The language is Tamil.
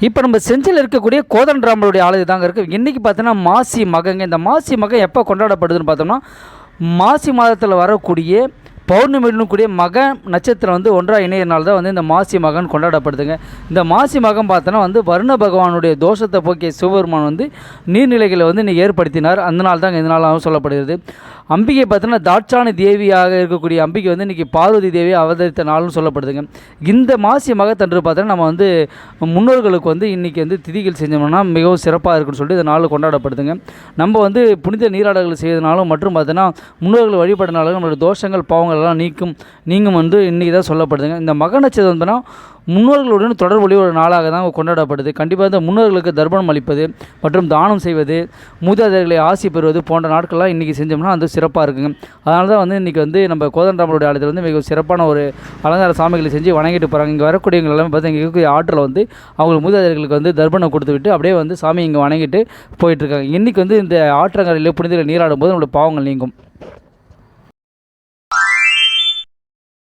இப்போ நம்ம செஞ்சியில் இருக்கக்கூடிய கோதண்டராமருடைய ஆலயம் தாங்க இருக்குது. இன்றைக்கி பார்த்தோன்னா மாசி மகங்க. இந்த மாசி மகம் எப்போ கொண்டாடப்படுதுன்னு பார்த்தோம்னா மாசி மாதத்தில் வரக்கூடிய பௌர்ணமியுடன் கூடிய மக நட்சத்திரம் வந்து ஒன்றாக இணையிறனால தான் வந்து இந்த மாசி மகன் கொண்டாடப்படுதுங்க. இந்த மாசி மகம் பார்த்தோன்னா வந்து வருண பகவானுடைய தோஷத்தை போக்கிய சிவபெருமான் வந்து நீர்நிலைகளை வந்து இன்னைக்கு ஏற்படுத்தினார். அந்த நாள் தாங்க இந்த நாளாகவும் சொல்லப்படுகிறது. அம்பிகை பார்த்தோன்னா தாட்சாணி தேவியாக இருக்கக்கூடிய அம்பிகை வந்து இன்றைக்கி பார்வதி தேவி அவதரித்த நாள்னு சொல்லப்படுதுங்க. இந்த மாசி மகத்தன்று பார்த்தோன்னா நம்ம வந்து முன்னோர்களுக்கு வந்து இன்றைக்கி வந்து திதிகள் செஞ்சோம்னா மிகவும் சிறப்பாக இருக்குன்னு சொல்லிட்டு இந்த நாள் கொண்டாடப்படுதுங்க. நம்ம வந்து புனித நீராடல்கள் செய்யறதுனாலும் மற்றும் பார்த்தோன்னா முன்னோர்கள் வழிபடுறதுனால நம்மளுடைய தோஷங்கள் பாவங்கள் எல்லாம் நீங்கும் வந்து இன்றைக்கி தான் சொல்லப்படுதுங்க. இந்த மக நட்சத்திரம் வந்துன்னா முன்னோர்களுடன் தொடர்புடைய ஒரு நாளாக தான் கொண்டாடப்படுது. கண்டிப்பாக இந்த முன்னோர்களுக்கு தர்ப்பணம் அளிப்பது மற்றும் தானம் செய்வது, மூதாதையர்களை ஆசி பெறுவது போன்ற நாட்கள்லாம் இன்றைக்கி செஞ்சோம்னா அது சிறப்பாக இருக்குங்க. அதனால தான் வந்து இன்றைக்கி வந்து நம்ம கோதண்டராமருடைய ஆலயத்தில் வந்து மிக சிறப்பான ஒரு அலங்கார சாமிகளை செஞ்சு வணங்கிட்டு போகிறாங்க. இங்கே வரக்கூடியவங்க எல்லாமே பார்த்தா இங்கே இருக்கக்கூடிய ஆற்றில் வந்து அவங்க மூதாதையர்களுக்கு வந்து தர்ப்பணம் கொடுத்து விட்டு அப்படியே வந்து சாமி இங்கே வணங்கிட்டு போயிட்டுருக்காங்க. இன்றைக்கி வந்து இந்த ஆற்றங்கரையில் புனித நீராடும் போது நம்மளுடைய பாவங்கள் நீங்கும்.